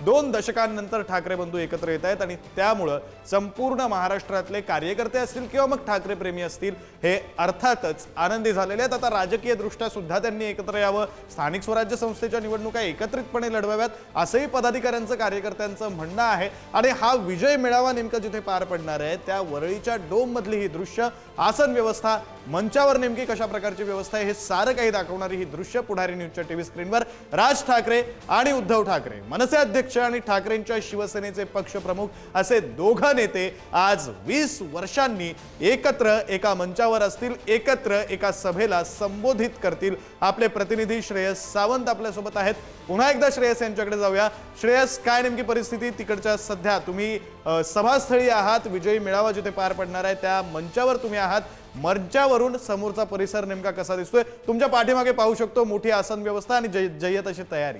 2 दशकांनंतर ठाकरे बंधू एकत्र येत आहेत आणि त्यामुळे संपूर्ण महाराष्ट्रातले कार्यकर्ते असतील किंवा मग ठाकरे प्रेमी असतील हे अर्थातच आनंदी झालेले आहेत। आता राजकीय दृष्ट्या सुद्धा त्यांनी एकत्र यावं, स्थानिक स्वराज्य संस्थेच्या निवडणुका एकत्रितपणे लढवाव्यात असंही पदाधिकाऱ्यांचं कार्यकर्त्यांचं म्हणणं आहे। आणि हा विजय मेळावा नेमका जिथे पार पडणार आहे त्या वरळीच्या डोम मधली ही दृश्य, आसन व्यवस्था, मंचावर नेमकी कशा प्रकारची व्यवस्था आहे हे सारं काही दाखवणारी ही दृश्य पुढारी न्यूजच्या टीव्ही स्क्रीनवर राज ठाकरे आणि उद्धव ठाकरे, मनसे अध्यक्ष आणि ठाकरेंच्या शिवसेनेचे पक्षप्रमुख असे दोघं नेते आज 20 वर्षांनी एकत्र एका मंचावर असतील, एकत्र एका सभेला संबोधित करतील। आपले प्रतिनिधी श्रेयस सावंत आपल्या सोबत आहेत। पुन्हा एकदा श्रेयस यांच्याकडे जाऊया। श्रेयस, काय नेमकी परिस्थिती तिकडच्या? सध्या तुम्ही सभास्थळी आहात, विजयी मेळावा जिथे पार पडणार आहे त्या मंचावर तुम्ही आहात। मंचावरून समोरचा परिसर नेमका कसा दिसतोय? तुमच्या पाठीमागे पाहू शकतो मोठी आसन व्यवस्था आणि जय्यत अशी तयारी।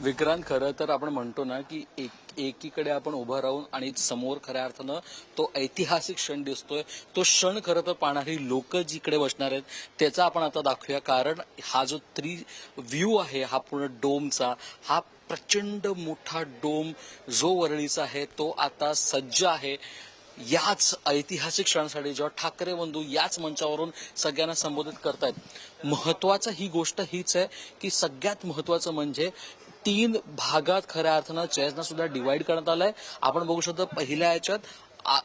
विक्रांत, खरं तर आपण म्हणतो ना की एकीकडे आपण उभं राहून आणि समोर खऱ्या अर्थानं तो ऐतिहासिक क्षण दिसतोय। तो क्षण खरं तर पाहणारी लोक जिकडे बसणार आहेत त्याचा आपण आता दाखवूया, कारण हा जो व्ह्यू आहे हा पूर्ण डोमचा, हा प्रचंड मोठा डोम जो वरळीचा आहे तो आता सज्ज आहे याच ऐतिहासिक क्षणासाठी, जेव्हा ठाकरे बंधू याच मंचावरून सगळ्यांना संबोधित करतायत। महत्वाचं ही गोष्ट हीच आहे की सगळ्यात महत्वाचं म्हणजे 3 भागात खऱ्या अर्थानं चेसना सुद्धा डिवाइड करण्यात आलाय। आपण बघू शकतो पहिल्या याच्यात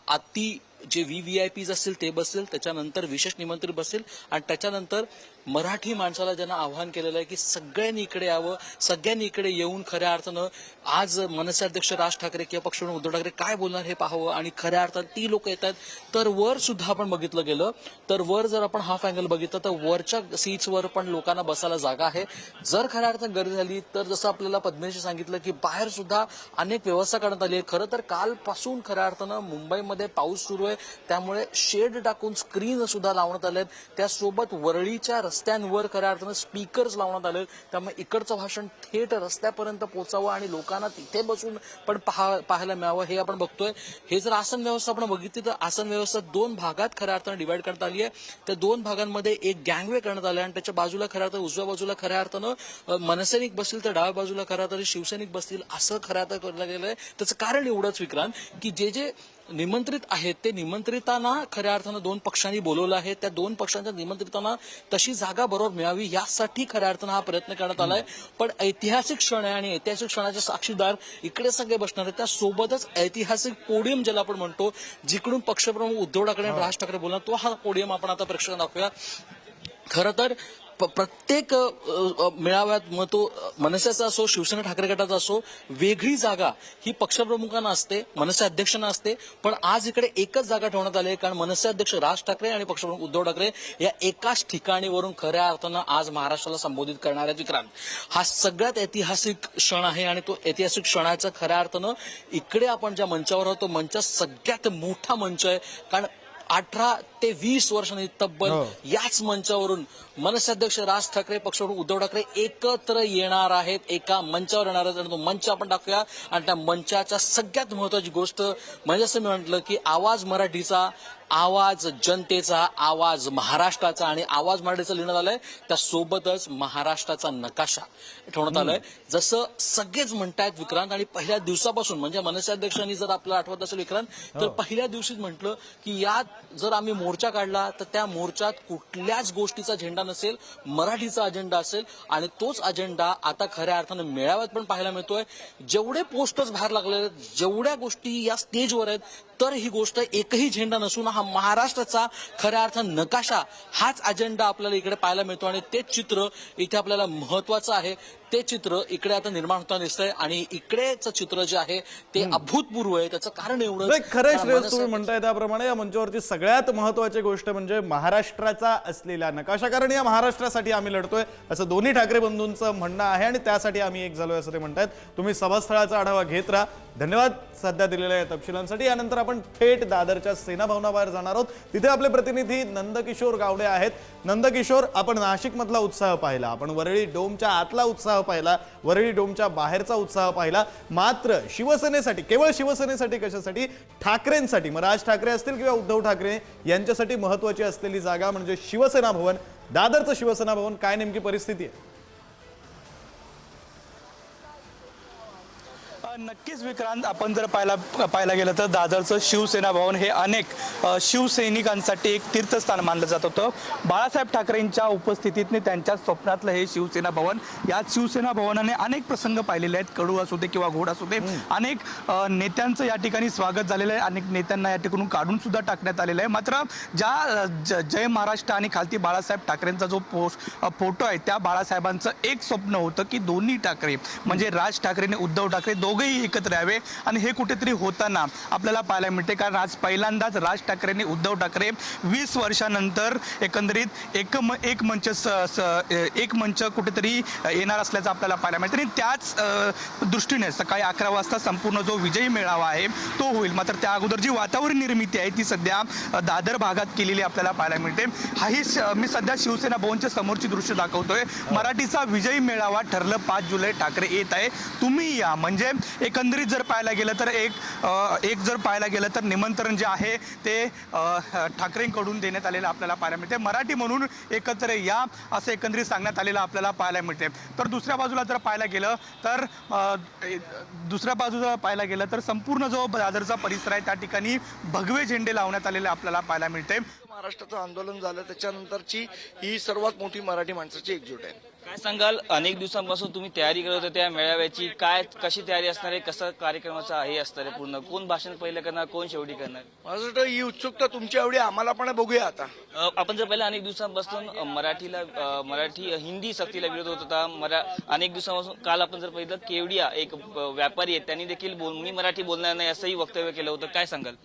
अति जे VVIPs असतील ते बसतील, त्याच्यानंतर विशेष निमंत्रित बसतील आणि त्याच्यानंतर मराठी माणसाला ज्यांना आव्हान केलेलं आहे की सगळ्यांनी इकडे यावं, सगळ्यांनी इकडे येऊन खऱ्या अर्थानं आज मनसे अध्यक्ष राज ठाकरे किंवा पक्षप्रमुख उद्धव ठाकरे काय बोलणार हे पाहावं। आणि खऱ्या अर्थानं ती लोक येत आहेत। तर वर सुद्धा आपण बघितलं गेलं तर वर जर आपण हाफ अँगल बघितलं तर वरच्या सीट्सवर पण लोकांना बसायला जागा आहे। जर खऱ्या अर्थानं गरज झाली तर जसं आपल्याला पद्मेशी सांगितलं की बाहेर सुद्धा अनेक व्यवस्था करण्यात आली आहे। खरं तर कालपासून खऱ्या अर्थानं मुंबईमध्ये पाऊस सुरू आहे त्यामुळे शेड टाकून स्क्रीन सुद्धा लावण्यात आले आहेत। त्यासोबत वरळीच्या रस्त्यांवर खऱ्या अर्थानं स्पीकर्स लावण्यात आले, त्यामुळे इकडचं भाषण थेट रस्त्यापर्यंत पोहोचावं आणि लोकांना तिथे बसून पण पाहायला मिळावं हे आपण बघतोय। हे जर आसन व्यवस्था आपण बघितली तर आसन व्यवस्था 2 भागात खऱ्या अर्थानं डिवाइड करण्यात आली आहे। त्या 2 भागांमध्ये एक गँगवे करण्यात आले आणि त्याच्या बाजूला खऱ्या अर्थानं उजव्या बाजूला खऱ्या अर्थानं मनसैनिक बसतील तर डाव्या बाजूला खऱ्या अर्थानं शिवसैनिक बसतील असं खऱ्या अर्थानं करण्यात गेलंय। त्याचं कारण एवढंच विक्रांत की जे निमंत्रित आहेत ते निमंत्रितांना खऱ्या अर्थानं 2 पक्षांनी बोलवलं आहे, त्या 2 पक्षांच्या निमंत्रितांना तशी जागा बरोबर मिळावी यासाठी खऱ्या अर्थानं हा प्रयत्न करण्यात आलाय। पण ऐतिहासिक क्षण आहे आणि ऐतिहासिक क्षणाचे साक्षीदार इकडे सगळे बसणार आहेत। त्यासोबतच ऐतिहासिक पोडियम ज्याला आपण म्हणतो, जिकडून पक्षप्रमुख उद्धव ठाकरे आणि राज ठाकरे बोलणार, तो हा पोडियम आपण आता प्रेक्षकांना दाखवूया। खरं तर प्रत्येक मेळाव्यात मग तो मनसेचा असो शिवसेना ठाकरे गटाचा असो वेगळी जागा ही पक्षप्रमुखांना असते, मनसे अध्यक्षांना असते। पण आज इकडे एकच जागा ठेवण्यात आली आहे, कारण मनसे अध्यक्ष राज ठाकरे आणि पक्षप्रमुख उद्धव ठाकरे या एकाच ठिकाणीवरून खऱ्या अर्थानं आज महाराष्ट्राला संबोधित करणार आहेत। विक्रांत, हा सगळ्यात ऐतिहासिक क्षण आहे आणि तो ऐतिहासिक क्षणाचा खऱ्या अर्थानं इकडे आपण ज्या मंचावर आहोत तो मंच सगळ्यात मोठा मंच आहे, कारण 18 ते 20 वर्षांनी तब्बल याच मंचावरून मनसे अध्यक्ष राज ठाकरे पक्षप्रमुख उद्धव ठाकरे एकत्र येणार आहेत, एका मंचावर येणार आहेत। आणि तो मंच आपण टाकूया आणि त्या मंचाच्या सगळ्यात महत्वाची गोष्ट म्हणजे असं मी म्हटलं की आवाज मराठीचा, आवाज जनतेचा, आवाज महाराष्ट्राचा आणि आवाज मराठीचा लिहिण्यात आलाय। त्यासोबतच महाराष्ट्राचा नकाशा ठेवण्यात आलाय। जसं सगळेच म्हणतायत विक्रांत, आणि पहिल्या दिवसापासून म्हणजे मनसे अध्यक्षांनी जर आपल्याला आठवत असेल विक्रांत तर पहिल्या दिवशीच म्हटलं की यात जर आम्ही मोर्चा काढला तर त्या मोर्चात कुठल्याच गोष्टीचा झेंडा नसेल, मराठीचा अजेंडा असेल। आणि तोच अजेंडा आता खऱ्या अर्थानं मेळाव्यात पण पाहायला मिळतोय। जेवढे पोस्टर्स बाहेर लागले आहेत, जेवढ्या गोष्टी या स्टेजवर आहेत, तर ही गोष्ट एकही झेंडा नसून हा महाराष्ट्राचा खऱ्या अर्थानं नकाशा हाच अजेंडा आपल्याला इकडे पाहायला मिळतो। आणि ते चित्र इथे आपल्याला महत्वाचं आहे, ते चित्र इकडे आता निर्माण होताना दिसतंय आणि इकडेचं चित्र जे आहे ते अभूतपूर्व आहे। त्याचं कारण एवढं खरंय श्रेयस, तुम्ही म्हणताय त्याप्रमाणे या मंचावरची सगळ्यात महत्वाची गोष्ट म्हणजे महाराष्ट्राचा असलेला नकाशा, कारण या महाराष्ट्रासाठी आम्ही लढतोय असं दोन्ही ठाकरे बंधूंचं म्हणणं आहे आणि त्यासाठी आम्ही एक झालोय असं ते म्हणतायत। तुम्ही सभास्थळाचा आढावा घेत राहा। धन्यवाद सध्या दिलेल्या या तपशिलांसाठी। यानंतर आपण थेट दादरच्या सेना भवनाबाहेर जाणार आहोत, तिथे आपले प्रतिनिधी नंदकिशोर गावडे आहेत। नंदकिशोर, आपण नाशिक मधला उत्साह पाहिला, आपण वरळी डोमच्या आतला उत्साह पाहिला, वरळी डोमच्या बाहेरचा उत्साह पाहिला, मात्र शिवसेनेसाठी, केवळ शिवसेनेसाठी कशासाठी, ठाकरेंसाठी, मग राज ठाकरे असतील किंवा उद्धव ठाकरे यांच्यासाठी महत्वाची असलेली जागा म्हणजे शिवसेना भवन, दादरचं शिवसेना भवन, काय नेमकी परिस्थिती आहे? नक्कीच विक्रांत, आपण जर पाहायला गेलं तर दादरचं शिवसेना भवन हे अनेक शिवसैनिकांसाठी एक तीर्थस्थान मानलं जात होतं. बाळासाहेब ठाकरेंच्या उपस्थितीतने त्यांच्या स्वप्नातलं हे शिवसेना भवन, या शिवसेना भवनाने अनेक प्रसंग पाहिलेले आहेत. कडू असू दे किंवा घोड असू दे, अनेक नेत्यांचं या ठिकाणी स्वागत झालेलं आहे. अनेक नेत्यांना या ठिकाणून काढून सुद्धा टाकण्यात आलेलं आहे. मात्र ज्या जय महाराष्ट्र आणि खालती बाळासाहेब ठाकरेंचा जो फोटो आहे, त्या बाळासाहेबांचं एक स्वप्न होतं की दोन्ही ठाकरे म्हणजे राज ठाकरे आणि उद्धव ठाकरे दोघेही एकत्र यावे, आणि हे कुठेतरी होताना आपल्याला पाहायला मिळते. कारण आज पहिल्यांदाच राज ठाकरे आणि उद्धव ठाकरे 20 वर्षानंतर एकंदरीत एक मंच कुठेतरी येणार असल्याचं आपल्याला पाहायला मिळते. आणि त्याच दृष्टीने सकाळी 11 वाजता संपूर्ण जो विजयी मेळावा आहे तो होईल. मात्र त्या अगोदर जी वातावरण निर्मिती आहे ती सध्या दादर भागात केलेली आपल्याला पाहायला मिळते. मी सध्या शिवसेना भवनच्या समोरची दृश्य दाखवतोय. मराठीचा विजयी मेळावा ठरलं 5 जुलै, ठाकरे येत आहे, तुम्ही या. म्हणजे एकंदरीत जर पाहायला गेलं तर निमंत्रण जे आहे ते ठाकरेंकडून देण्यात आलेलं आपल्याला पाहायला मिळते. मराठी म्हणून एकत्र या असं एकंदरीत सांगण्यात आलेलं आपल्याला पाहायला मिळते. तर दुसऱ्या बाजूला जर पाहायला गेलं तर संपूर्ण जो दादरचा परिसर आहे त्या ठिकाणी भगवे झेंडे लावण्यात आलेले आपल्याला पाहायला मिळते. महाराष्ट्राचं आंदोलन झालं त्याच्यानंतरची ही सर्वात मोठी मराठी माणसाची एकजूट आहे. काय सांगाल, अनेक दिवसांपासून तुम्ही तयारी करत होता त्या मेळाव्याची, कशी तयारी असणार आहे, कसं कार्यक्रमाचं हे असणार आहे पूर्ण, कोण भाषण पहिलं करणार, कोण शेवटी करणार? मला वाटतं ही उत्सुकता तुमच्या एवढी आम्हाला पण बघूया आता. आपण जर पहिलं अनेक दिवसांपासून हिंदी सक्तीला विरोध होत होता. अनेक दिवसांपासून काल आपण जर पाहिलं, केवडिया एक व्यापारी आहेत, त्यांनी देखील मी मराठी बोलणार नाही असंही वक्तव्य केलं होतं. काय सांगाल?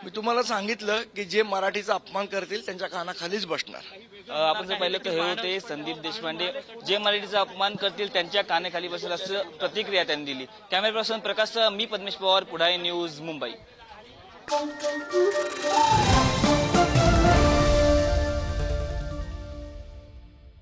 मी तुम्हाला सांगितलं की जे मराठीचा अपमान करतील त्यांच्या कानाखालीच बसणार. आपण जर पाहिलं तर हे होते संदीप देशपांडे, जे मराठीचा अपमान करतील त्यांच्या कानाखाली बसेल असं प्रतिक्रिया त्यांनी दिली. कॅमेरा पर्सन प्रकाश, मी पद्मेश पवार, पुढारी न्यूज, मुंबई.